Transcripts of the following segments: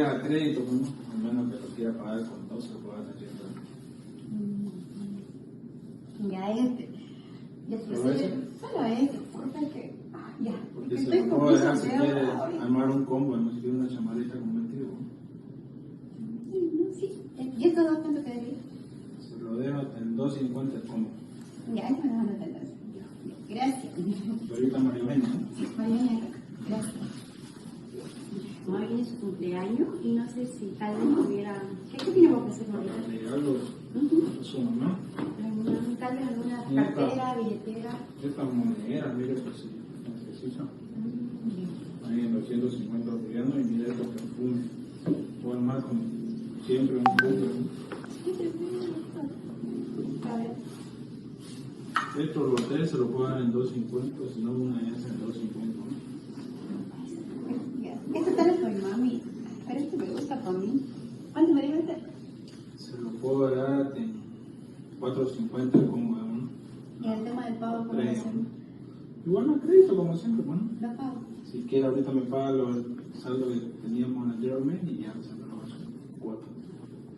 sería a crédito, bueno, al menos que lo quiera pagar con todo, se lo pueda hacer. Ya solo porque ya. Porque se lo puedo dejar si quiere armar un combo, no si quiere una chamarrita con vestido. Sí. ¿Y esto dos cuánto quedaría? Se lo dejo en 2.50 el combo. Ya, eso me lo van a entender. Gracias. Ahorita María Eugenia, ¿no? Mañana, gracias. Hoy es su cumpleaños y no sé si tal vez hubiera... ¿Qué tiene que hacer ahorita? Regalos a su mamá. Tal vez alguna cartera, billetera. Estas monedas, mire, pues si necesita. Ahí en 250 bolivianos y mire estos perfumes. Voy a armar como siempre un poco. A ver. Estos los tres se los puedo dar en 2.50, si no una ya es en 2.50. Esto tal es con mami. Pero esto me gusta para mí. ¿Cuánto me debe hacer? Se lo puedo dar en 4.50 como de uno. Y el tema del pago, ¿cómo lo hacemos? Igual no crédito como siempre, bueno. Lo pago. Si quiere ahorita me paga los saldos que teníamos anteriormente y ya se lo hago cuatro.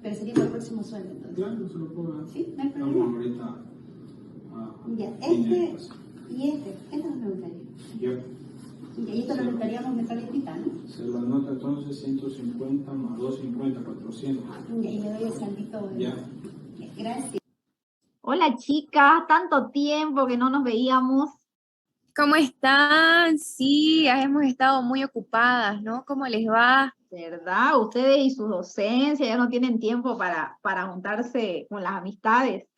Pero sería para el próximo sueldo, entonces. Claro, se lo puedo dar. Sí, no hay problema. Vamos ahorita a Ya, dinero, y este nos preguntaría. Ya. Y esto lo necesitaríamos mensualidad, ¿no? Se lo anota entonces 150 más 250, 400. Ya, y le doy el saldito. Ya. Gracias. Hola chicas, tanto tiempo que no nos veíamos. ¿Cómo están? Sí, hemos estado muy ocupadas, ¿no? ¿Cómo les va? ¿Verdad? Ustedes y sus docencias ya no tienen tiempo para juntarse con las amistades.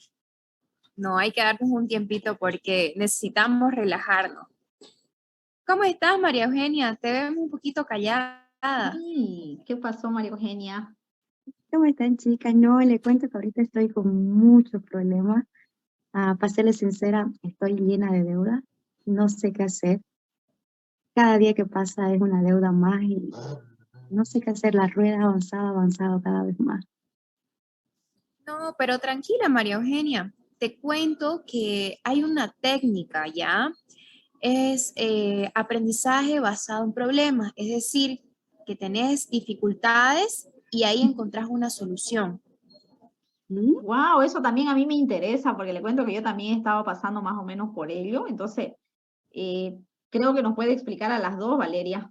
No, hay que darnos un tiempito porque necesitamos relajarnos. ¿Cómo estás, María Eugenia? Te vemos un poquito callada. Sí, ¿qué pasó, María Eugenia? ¿Cómo están, chicas? No, le cuento que ahorita estoy con muchos problemas. Para serles sincera, estoy llena de deuda. No sé qué hacer. Cada día que pasa es una deuda más y no sé qué hacer. La rueda ha avanzado cada vez más. No, pero tranquila, María Eugenia. Te cuento que hay una técnica, ¿ya? Es aprendizaje basado en problemas. Es decir, que tenés dificultades y ahí encontrás una solución. Wow, eso también a mí me interesa porque le cuento que yo también he estado pasando más o menos por ello. Entonces, creo que nos puede explicar a las dos, Valeria.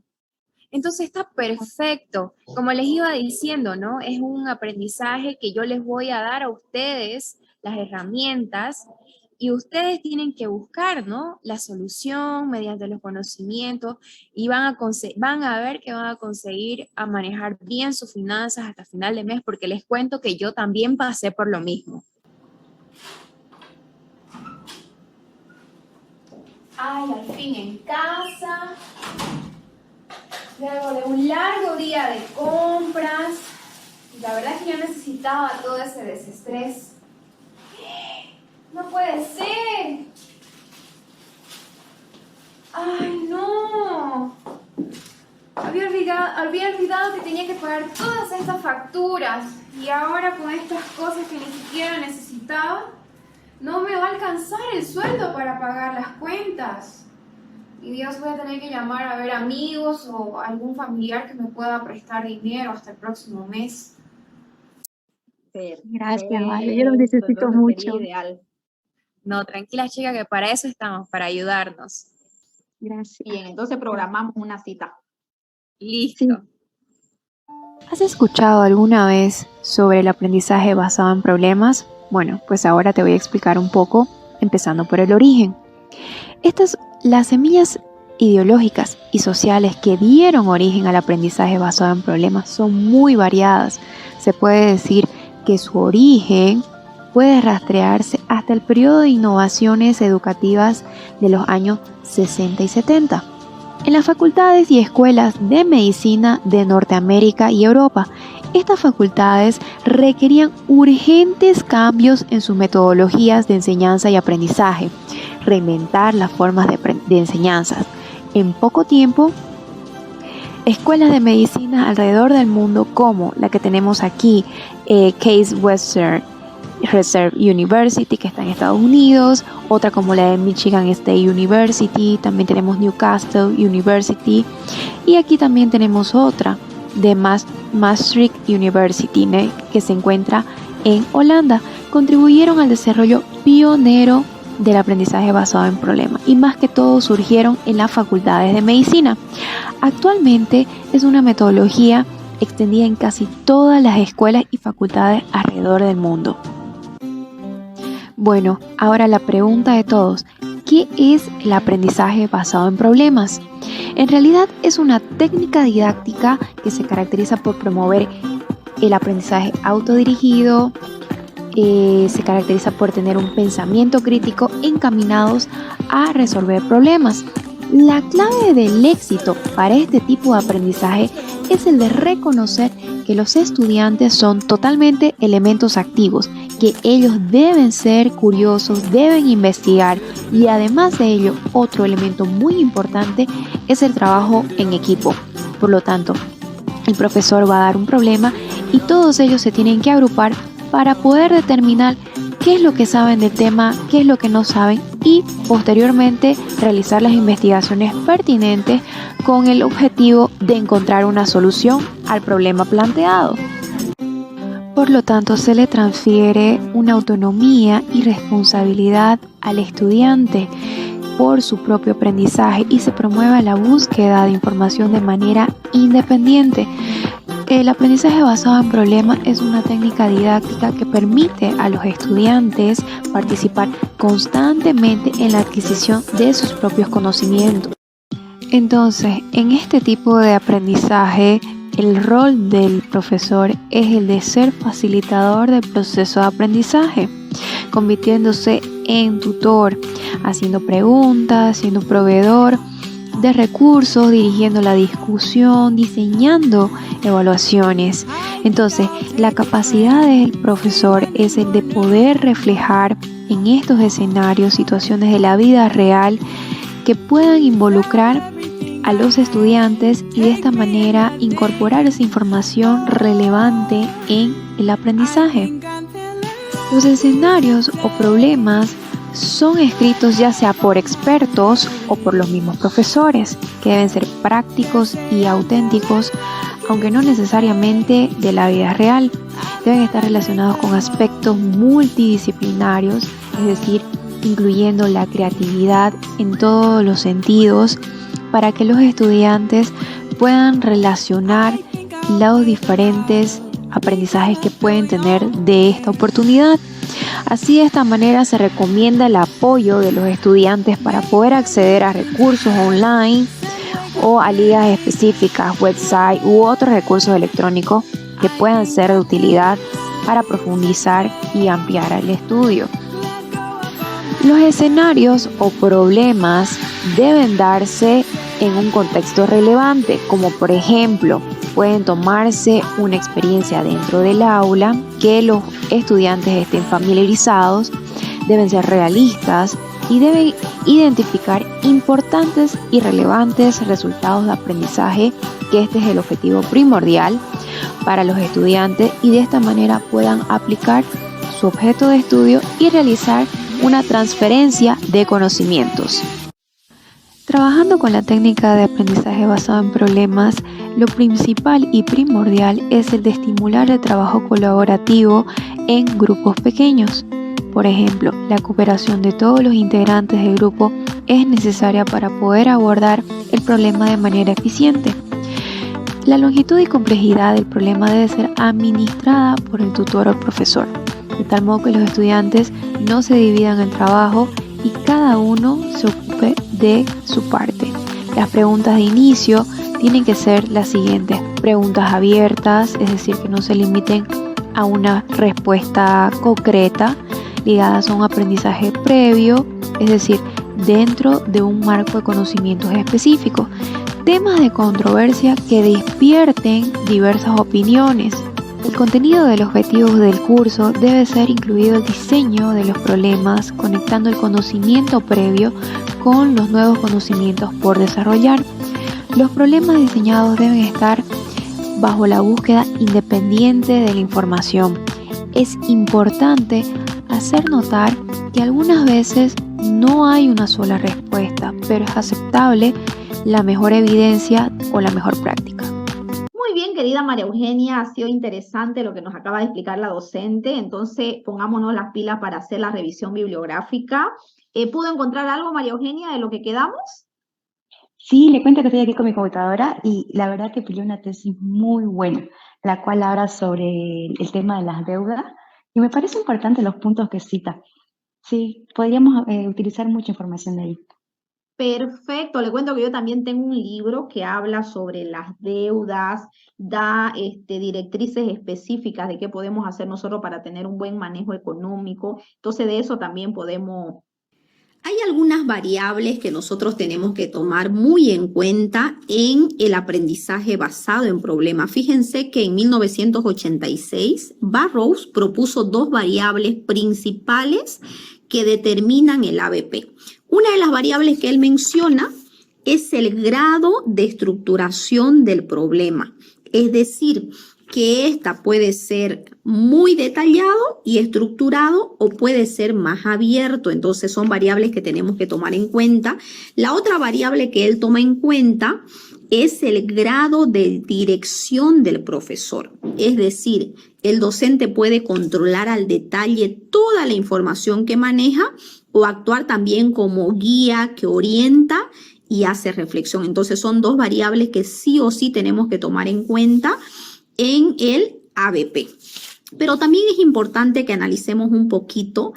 Entonces está perfecto. Como les iba diciendo, ¿no? Es un aprendizaje que yo les voy a dar a ustedes, las herramientas, y ustedes tienen que buscar, ¿no? La solución mediante los conocimientos y van a ver que van a conseguir a manejar bien sus finanzas hasta final de mes, porque les cuento que yo también pasé por lo mismo. Ay, al fin en casa. Luego de un largo día de compras, la verdad es que yo necesitaba todo ese desestrés. ¡No puede ser! ¡Ay, no! Había olvidado que tenía que pagar todas estas facturas y ahora con estas cosas que ni siquiera necesitaba, no me va a alcanzar el sueldo para pagar las cuentas. Y Dios, voy a tener que llamar a ver amigos o algún familiar que me pueda prestar dinero hasta el próximo mes. Gracias, Vale. Yo lo necesito mucho. Sería ideal. No, tranquila chica, que para eso estamos, para ayudarnos. Gracias. Bien, entonces programamos una cita. Listo. Sí. ¿Has escuchado alguna vez sobre el aprendizaje basado en problemas? Bueno, pues ahora te voy a explicar un poco, empezando por el origen. Las semillas ideológicas y sociales que dieron origen al aprendizaje basado en problemas son muy variadas. Se puede decir que su origen puede rastrearse hasta el periodo de innovaciones educativas de los años 60 y 70. En las facultades y escuelas de medicina de Norteamérica y Europa, estas facultades requerían urgentes cambios en sus metodologías de enseñanza y aprendizaje, reinventar las formas de enseñanza. En poco tiempo, escuelas de medicina alrededor del mundo, como la que tenemos aquí, Case Western Reserve University, que está en Estados Unidos, otra como la de Michigan State University, también tenemos Newcastle University, y aquí también tenemos otra de Maastricht University, que se encuentra en Holanda, contribuyeron al desarrollo pionero del aprendizaje basado en problemas y más que todo surgieron en las facultades de medicina. Actualmente es una metodología extendida en casi todas las escuelas y facultades alrededor del mundo. Bueno, ahora la pregunta de todos, ¿qué es el aprendizaje basado en problemas? En realidad es una técnica didáctica que se caracteriza por promover el aprendizaje autodirigido, se caracteriza por tener un pensamiento crítico encaminados a resolver problemas. La clave del éxito para este tipo de aprendizaje es el de reconocer que los estudiantes son totalmente elementos activos, que ellos deben ser curiosos, deben investigar y además de ello, otro elemento muy importante es el trabajo en equipo. Por lo tanto, el profesor va a dar un problema y todos ellos se tienen que agrupar para poder determinar qué es lo que saben del tema, qué es lo que no saben y posteriormente realizar las investigaciones pertinentes con el objetivo de encontrar una solución al problema planteado. Por lo tanto, se le transfiere una autonomía y responsabilidad al estudiante por su propio aprendizaje y se promueve la búsqueda de información de manera independiente. El aprendizaje basado en problemas es una técnica didáctica que permite a los estudiantes participar constantemente en la adquisición de sus propios conocimientos. Entonces, en este tipo de aprendizaje, el rol del profesor es el de ser facilitador del proceso de aprendizaje, convirtiéndose en tutor, haciendo preguntas, siendo proveedor de recursos, dirigiendo la discusión, diseñando evaluaciones. Entonces, la capacidad del profesor es el de poder reflejar en estos escenarios situaciones de la vida real que puedan involucrar a los estudiantes y de esta manera incorporar esa información relevante en el aprendizaje. Los escenarios o problemas son escritos ya sea por expertos o por los mismos profesores, que deben ser prácticos y auténticos, aunque no necesariamente de la vida real. Deben estar relacionados con aspectos multidisciplinarios, es decir, incluyendo la creatividad en todos los sentidos, para que los estudiantes puedan relacionar los diferentes aprendizajes que pueden tener de esta oportunidad. Así, de esta manera se recomienda el apoyo de los estudiantes para poder acceder a recursos online o a ligas específicas, website u otros recursos electrónicos que puedan ser de utilidad para profundizar y ampliar el estudio. Los escenarios o problemas deben darse en un contexto relevante, como por ejemplo, pueden tomarse una experiencia dentro del aula, que los estudiantes estén familiarizados, deben ser realistas y deben identificar importantes y relevantes resultados de aprendizaje, que este es el objetivo primordial para los estudiantes y de esta manera puedan aplicar su objeto de estudio y realizar una transferencia de conocimientos. Trabajando con la técnica de aprendizaje basado en problemas, lo principal y primordial es el de estimular el trabajo colaborativo en grupos pequeños. Por ejemplo, la cooperación de todos los integrantes del grupo es necesaria para poder abordar el problema de manera eficiente. La longitud y complejidad del problema debe ser administrada por el tutor o profesor, de tal modo que los estudiantes no se dividan el trabajo y cada uno se ocupe de su parte. Las preguntas de inicio tienen que ser las siguientes: preguntas abiertas, es decir, que no se limiten a una respuesta concreta, ligadas a un aprendizaje previo, es decir, dentro de un marco de conocimientos específicos. Temas de controversia que despierten diversas opiniones. El contenido de los objetivos del curso debe ser incluido el diseño de los problemas, conectando el conocimiento previo con los nuevos conocimientos por desarrollar. Los problemas diseñados deben estar bajo la búsqueda independiente de la información. Es importante hacer notar que algunas veces no hay una sola respuesta, pero es aceptable la mejor evidencia o la mejor práctica. Muy bien, querida María Eugenia, ha sido interesante lo que nos acaba de explicar la docente, entonces pongámonos las pilas para hacer la revisión bibliográfica. ¿Pudo encontrar algo, María Eugenia, de lo que quedamos? Sí, le cuento que estoy aquí con mi computadora y la verdad que pillé una tesis muy buena, la cual habla sobre el tema de las deudas y me parece importante los puntos que cita. Sí, podríamos utilizar mucha información de ahí. Perfecto, le cuento que yo también tengo un libro que habla sobre las deudas, da directrices específicas de qué podemos hacer nosotros para tener un buen manejo económico. Entonces de eso también podemos. Hay algunas variables que nosotros tenemos que tomar muy en cuenta en el aprendizaje basado en problemas. Fíjense que en 1986 Burroughs propuso dos variables principales que determinan el ABP. Una de las variables que él menciona es el grado de estructuración del problema. Es decir, que esta puede ser muy detallado y estructurado o puede ser más abierto. Entonces son variables que tenemos que tomar en cuenta. La otra variable que él toma en cuenta es el grado de dirección del profesor. Es decir, el docente puede controlar al detalle toda la información que maneja o actuar también como guía que orienta y hace reflexión. Entonces son dos variables que sí o sí tenemos que tomar en cuenta en el ABP. Pero también es importante que analicemos un poquito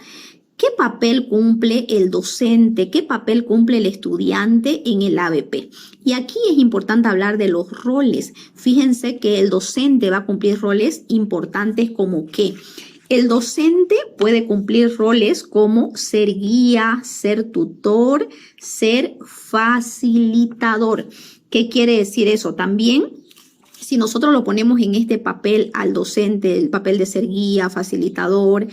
qué papel cumple el docente, qué papel cumple el estudiante en el ABP. Y aquí es importante hablar de los roles. Fíjense que el docente va a cumplir roles importantes como que el docente puede cumplir roles como ser guía, ser tutor, ser facilitador. ¿Qué quiere decir eso? También, si nosotros lo ponemos en este papel al docente, el papel de ser guía, facilitador,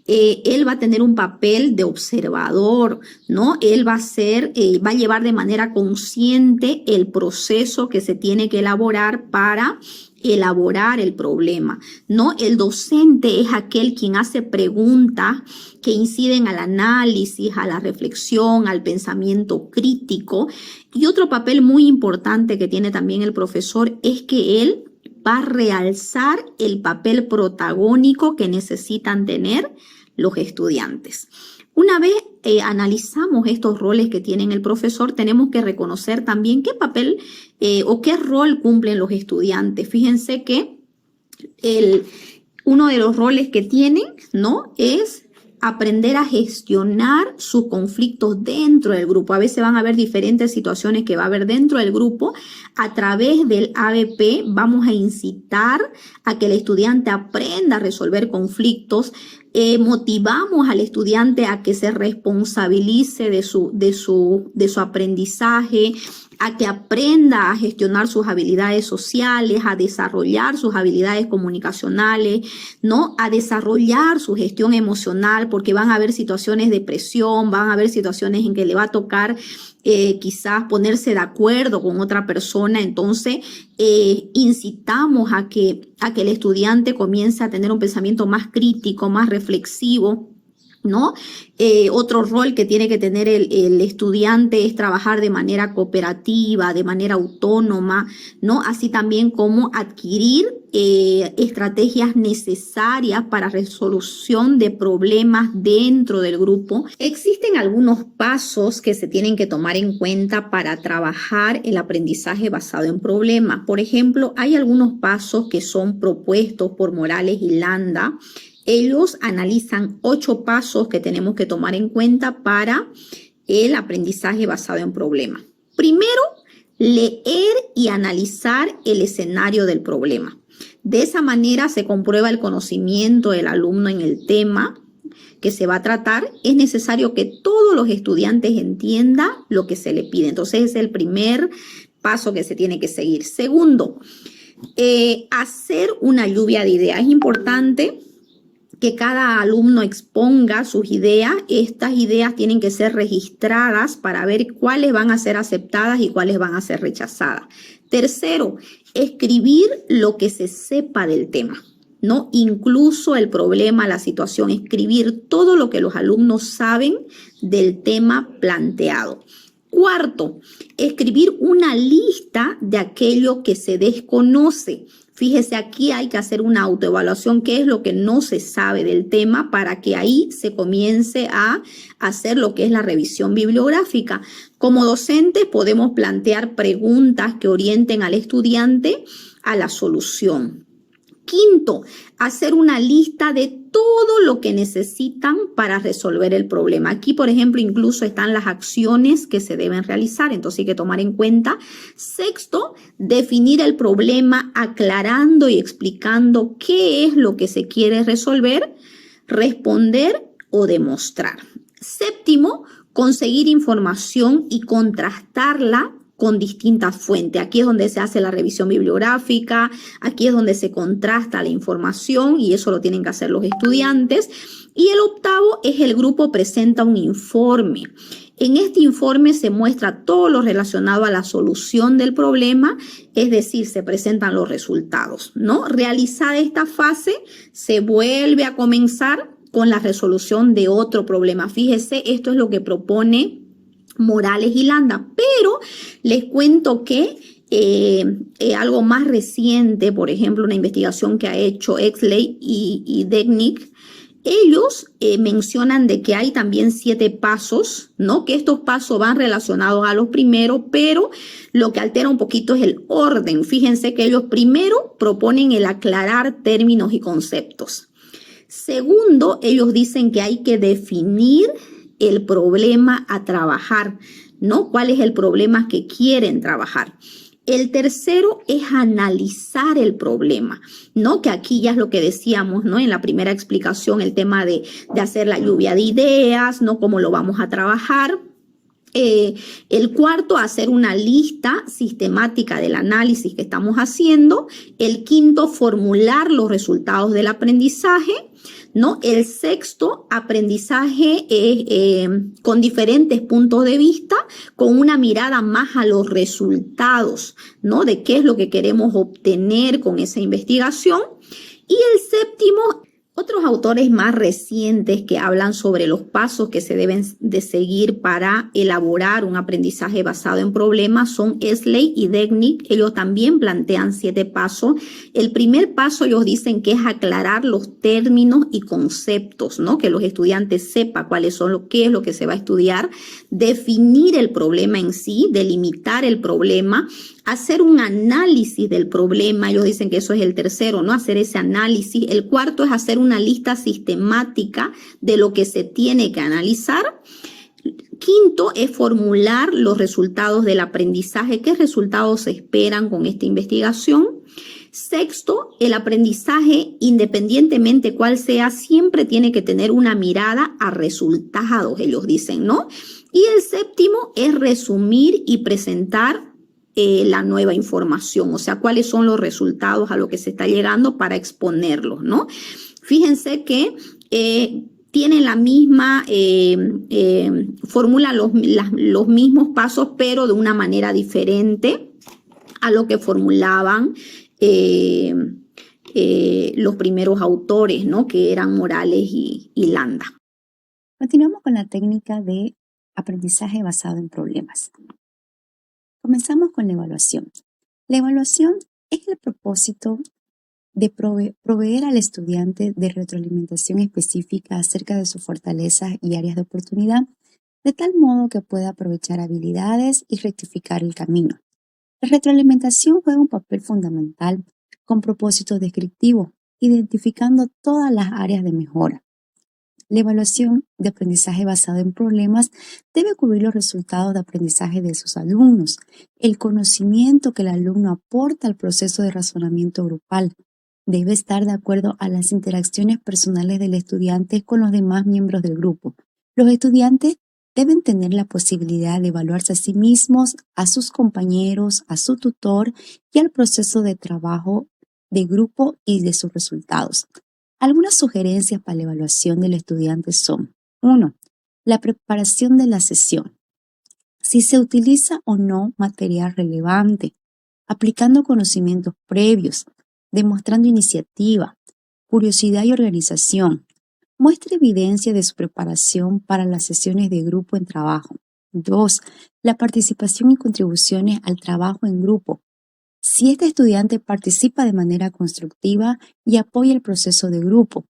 él va a tener un papel de observador, ¿no? Él va a llevar de manera consciente el proceso que se tiene que elaborar para elaborar el problema, ¿no? El docente es aquel quien hace preguntas que inciden al análisis, a la reflexión, al pensamiento crítico. Y otro papel muy importante que tiene también el profesor es que él va a realzar el papel protagónico que necesitan tener los estudiantes. Una vez analizamos estos roles que tiene el profesor, tenemos que reconocer también qué papel o qué rol cumplen los estudiantes. Fíjense que uno de los roles que tienen, ¿no?, es aprender a gestionar sus conflictos dentro del grupo. A veces van a haber diferentes situaciones que va a haber dentro del grupo. A través del ABP vamos a incitar a que el estudiante aprenda a resolver conflictos. Motivamos al estudiante a que se responsabilice de su aprendizaje, a que aprenda a gestionar sus habilidades sociales, a desarrollar sus habilidades comunicacionales, ¿no? A desarrollar su gestión emocional, porque van a haber situaciones de presión, van a haber situaciones en que le va a tocar quizás ponerse de acuerdo con otra persona. Entonces incitamos a que el estudiante comience a tener un pensamiento más crítico, más reflexivo, ¿no? Otro rol que tiene que tener el estudiante es trabajar de manera cooperativa, de manera autónoma, ¿no? Así también como adquirir estrategias necesarias para resolución de problemas dentro del grupo. Existen algunos pasos que se tienen que tomar en cuenta para trabajar el aprendizaje basado en problemas. Por ejemplo, hay algunos pasos que son propuestos por Morales y Landa. Ellos analizan 8 pasos que tenemos que tomar en cuenta para el aprendizaje basado en problemas. Primero, leer y analizar el escenario del problema. De esa manera se comprueba el conocimiento del alumno en el tema que se va a tratar. Es necesario que todos los estudiantes entiendan lo que se le pide. Entonces, es el primer paso que se tiene que seguir. Segundo, hacer una lluvia de ideas. Es importante que cada alumno exponga sus ideas. Estas ideas tienen que ser registradas para ver cuáles van a ser aceptadas y cuáles van a ser rechazadas. Tercero, escribir lo que se sepa del tema, ¿no? Incluso el problema, la situación, escribir todo lo que los alumnos saben del tema planteado. Cuarto, escribir una lista de aquello que se desconoce. Fíjese, aquí hay que hacer una autoevaluación, qué es lo que no se sabe del tema para que ahí se comience a hacer lo que es la revisión bibliográfica. Como docentes podemos plantear preguntas que orienten al estudiante a la solución. Quinto, hacer una lista de todo lo que necesitan para resolver el problema. Aquí, por ejemplo, incluso están las acciones que se deben realizar, entonces hay que tomar en cuenta. Sexto, definir el problema aclarando y explicando qué es lo que se quiere resolver, responder o demostrar. Séptimo, conseguir información y contrastarla con distintas fuentes. Aquí es donde se hace la revisión bibliográfica, aquí es donde se contrasta la información y eso lo tienen que hacer los estudiantes. Y el octavo es el grupo presenta un informe. En este informe se muestra todo lo relacionado a la solución del problema, es decir, se presentan los resultados, ¿no? Realizada esta fase, se vuelve a comenzar con la resolución de otro problema. Fíjese, esto es lo que propone Morales y Landa, pero les cuento que algo más reciente, por ejemplo, una investigación que ha hecho Exley y Degnick, ellos mencionan de que hay también 7 pasos, ¿no? Que estos pasos van relacionados a los primeros, pero lo que altera un poquito es el orden. Fíjense que ellos primero proponen el aclarar términos y conceptos. Segundo, ellos dicen que hay que definir el problema a trabajar, ¿no? ¿Cuál es el problema que quieren trabajar? El tercero es analizar el problema, ¿no? Que aquí ya es lo que decíamos, ¿no? En la primera explicación, el tema de hacer la lluvia de ideas, ¿no? Cómo lo vamos a trabajar. El cuarto, hacer una lista sistemática del análisis que estamos haciendo. El quinto, formular los resultados del aprendizaje, ¿no? El sexto, aprendizaje con diferentes puntos de vista, con una mirada más a los resultados, ¿no? De qué es lo que queremos obtener con esa investigación. Y el séptimo, otros autores más recientes que hablan sobre los pasos que se deben de seguir para elaborar un aprendizaje basado en problemas son Exley y Degnick. Ellos también plantean 7 pasos. El primer paso ellos dicen que es aclarar los términos y conceptos, ¿no? Que los estudiantes sepan cuáles son qué es lo que se va a estudiar, definir el problema en sí, delimitar el problema, hacer un análisis del problema. Ellos dicen que eso es el tercero, ¿no? Hacer ese análisis. El cuarto es hacer una lista sistemática de lo que se tiene que analizar. Quinto es formular los resultados del aprendizaje. ¿Qué resultados se esperan con esta investigación? Sexto, el aprendizaje, independientemente cuál sea, siempre tiene que tener una mirada a resultados, ellos dicen, ¿no? Y el séptimo es resumir y presentar la nueva información, o sea, cuáles son los resultados a lo que se está llegando para exponerlos, ¿no? Fíjense que tienen la misma, formulan los mismos pasos, pero de una manera diferente a lo que formulaban los primeros autores, ¿no? Que eran Morales y Landa. Continuamos con la técnica de aprendizaje basado en problemas. Comenzamos con la evaluación. La evaluación es el propósito de proveer al estudiante de retroalimentación específica acerca de sus fortalezas y áreas de oportunidad, de tal modo que pueda aprovechar habilidades y rectificar el camino. La retroalimentación juega un papel fundamental con propósito descriptivo, identificando todas las áreas de mejora. La evaluación de aprendizaje basado en problemas debe cubrir los resultados de aprendizaje de sus alumnos, el conocimiento que el alumno aporta al proceso de razonamiento grupal. Debe estar de acuerdo a las interacciones personales del estudiante con los demás miembros del grupo. Los estudiantes deben tener la posibilidad de evaluarse a sí mismos, a sus compañeros, a su tutor y al proceso de trabajo de grupo y de sus resultados. Algunas sugerencias para la evaluación del estudiante son: 1. La preparación de la sesión. Si se utiliza o no material relevante, aplicando conocimientos previos, demostrando iniciativa, curiosidad y organización. Muestre evidencia de su preparación para las sesiones de grupo en trabajo. 2. La participación y contribuciones al trabajo en grupo. Si este estudiante participa de manera constructiva y apoya el proceso de grupo.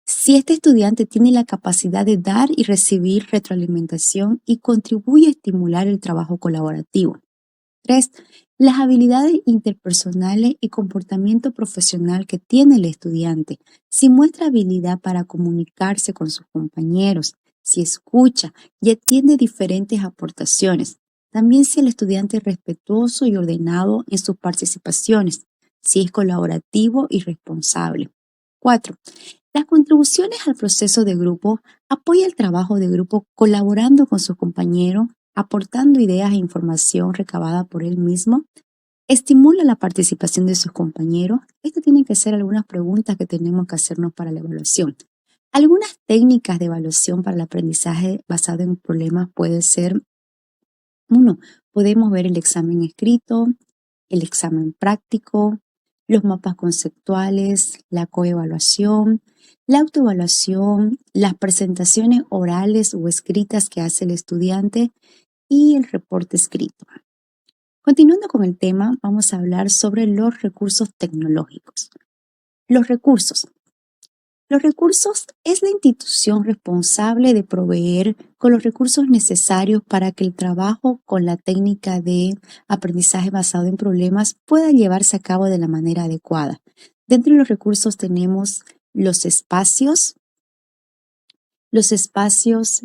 Si este estudiante tiene la capacidad de dar y recibir retroalimentación y contribuye a estimular el trabajo colaborativo. 3. Las habilidades interpersonales y comportamiento profesional que tiene el estudiante. Si muestra habilidad para comunicarse con sus compañeros, si escucha y atiende diferentes aportaciones. También si el estudiante es respetuoso y ordenado en sus participaciones, si es colaborativo y responsable. 4. Las contribuciones al proceso de grupo. Apoya el trabajo de grupo colaborando con sus compañeros, aportando ideas e información recabada por él mismo. Estimula la participación de sus compañeros. Estas tienen que ser algunas preguntas que tenemos que hacernos para la evaluación. Algunas técnicas de evaluación para el aprendizaje basado en problemas puede ser: 1. Podemos ver el examen escrito, el examen práctico, los mapas conceptuales, la coevaluación, la autoevaluación, las presentaciones orales o escritas que hace el estudiante y el reporte escrito. Continuando con el tema, vamos a hablar sobre los recursos tecnológicos. Los recursos. Los recursos es la institución responsable de proveer con los recursos necesarios para que el trabajo con la técnica de aprendizaje basado en problemas pueda llevarse a cabo de la manera adecuada. Dentro de los recursos tenemos los espacios,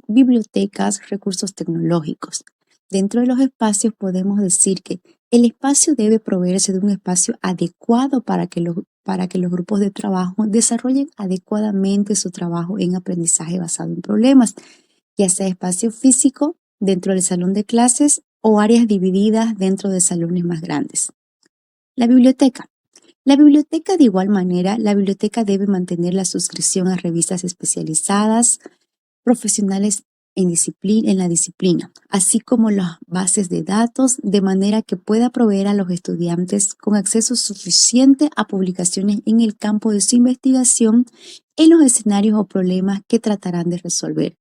bibliotecas, recursos tecnológicos. Dentro de los espacios podemos decir que el espacio debe proveerse de un espacio adecuado para que los grupos de trabajo desarrollen adecuadamente su trabajo en aprendizaje basado en problemas, ya sea espacio físico dentro del salón de clases o áreas divididas dentro de salones más grandes. La biblioteca. La biblioteca, de igual manera, la biblioteca debe mantener la suscripción a revistas especializadas, profesionales en la disciplina, así como las bases de datos, de manera que pueda proveer a los estudiantes con acceso suficiente a publicaciones en el campo de su investigación en los escenarios o problemas que tratarán de resolver.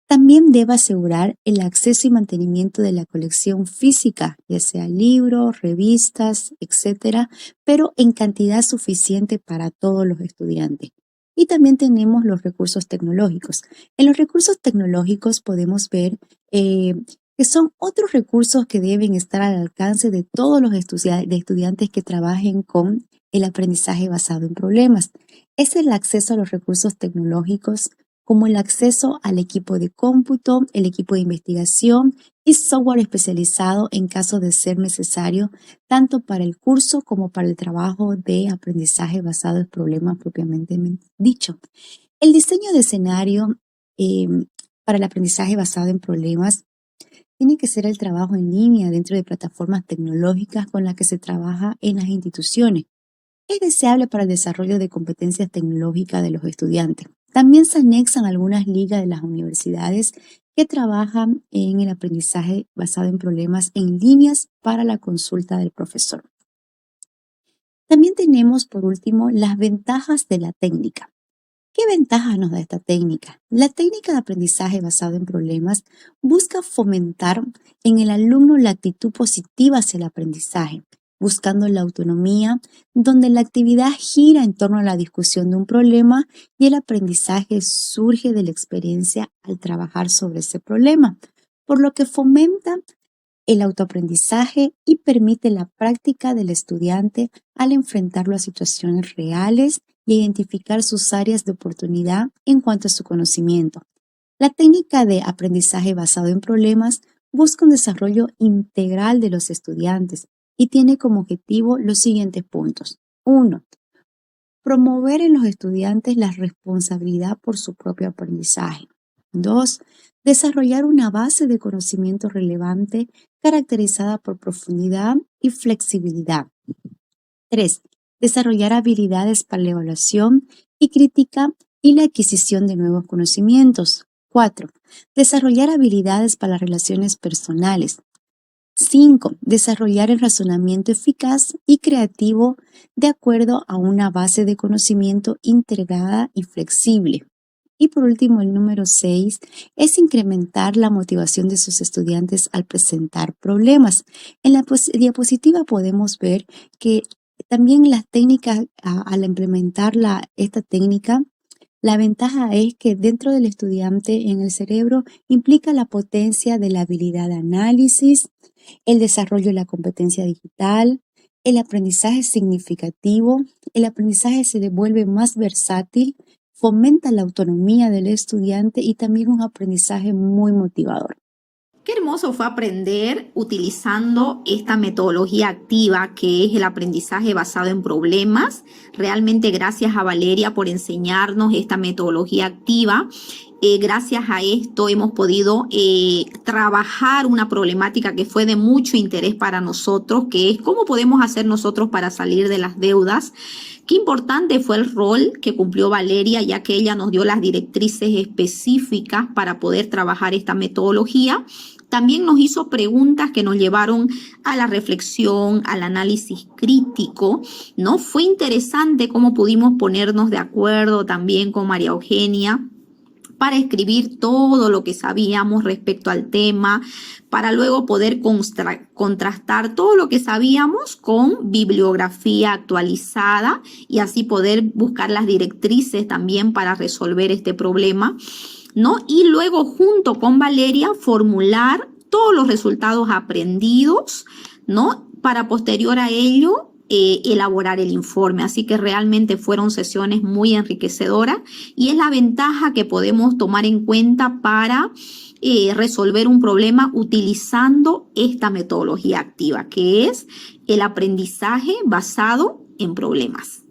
También debe asegurar el acceso y mantenimiento de la colección física, ya sea libros, revistas, etc., pero en cantidad suficiente para todos los estudiantes. Y también tenemos los recursos tecnológicos. En los recursos tecnológicos podemos ver que son otros recursos que deben estar al alcance de todos los estudiantes que trabajen con el aprendizaje basado en problemas. Es el acceso a los recursos tecnológicos, como el acceso al equipo de cómputo, el equipo de investigación y software especializado en caso de ser necesario, tanto para el curso como para el trabajo de aprendizaje basado en problemas propiamente dicho. El diseño de escenario para el aprendizaje basado en problemas tiene que ser el trabajo en línea dentro de plataformas tecnológicas con las que se trabaja en las instituciones. Es deseable para el desarrollo de competencias tecnológicas de los estudiantes. También se anexan algunas ligas de las universidades que trabajan en el aprendizaje basado en problemas en líneas para la consulta del profesor. También tenemos, por último, las ventajas de la técnica. ¿Qué ventajas nos da esta técnica? La técnica de aprendizaje basado en problemas busca fomentar en el alumno la actitud positiva hacia el aprendizaje, buscando la autonomía, donde la actividad gira en torno a la discusión de un problema y el aprendizaje surge de la experiencia al trabajar sobre ese problema, por lo que fomenta el autoaprendizaje y permite la práctica del estudiante al enfrentarlo a situaciones reales y identificar sus áreas de oportunidad en cuanto a su conocimiento. La técnica de aprendizaje basado en problemas busca un desarrollo integral de los estudiantes y tiene como objetivo los siguientes puntos. 1. Promover en los estudiantes la responsabilidad por su propio aprendizaje. 2. Desarrollar una base de conocimiento relevante caracterizada por profundidad y flexibilidad. 3. Desarrollar habilidades para la evaluación y crítica y la adquisición de nuevos conocimientos. 4. Desarrollar habilidades para las relaciones personales. 5. Desarrollar el razonamiento eficaz y creativo de acuerdo a una base de conocimiento integrada y flexible. Y por último, el número 6 es incrementar la motivación de sus estudiantes al presentar problemas. En la diapositiva podemos ver que también las técnicas, al implementar esta técnica, la ventaja es que dentro del estudiante en el cerebro implica la potencia de la habilidad de análisis, el desarrollo de la competencia digital, el aprendizaje significativo, el aprendizaje se devuelve más versátil, fomenta la autonomía del estudiante y también un aprendizaje muy motivador. Qué hermoso fue aprender utilizando esta metodología activa que es el aprendizaje basado en problemas. Realmente gracias a Valeria por enseñarnos esta metodología activa. Gracias a esto hemos podido trabajar una problemática que fue de mucho interés para nosotros, que es cómo podemos hacer nosotros para salir de las deudas. Qué importante fue el rol que cumplió Valeria, ya que ella nos dio las directrices específicas para poder trabajar esta metodología. También nos hizo preguntas que nos llevaron a la reflexión, al análisis crítico, ¿no? Fue interesante cómo pudimos ponernos de acuerdo también con María Eugenia para escribir todo lo que sabíamos respecto al tema, para luego poder contrastar todo lo que sabíamos con bibliografía actualizada y así poder buscar las directrices también para resolver este problema, ¿no? Y luego junto con Valeria formular todos los resultados aprendidos, ¿no? Para posterior a ello elaborar el informe. Así que realmente fueron sesiones muy enriquecedoras y es la ventaja que podemos tomar en cuenta para resolver un problema utilizando esta metodología activa, que es el aprendizaje basado en problemas.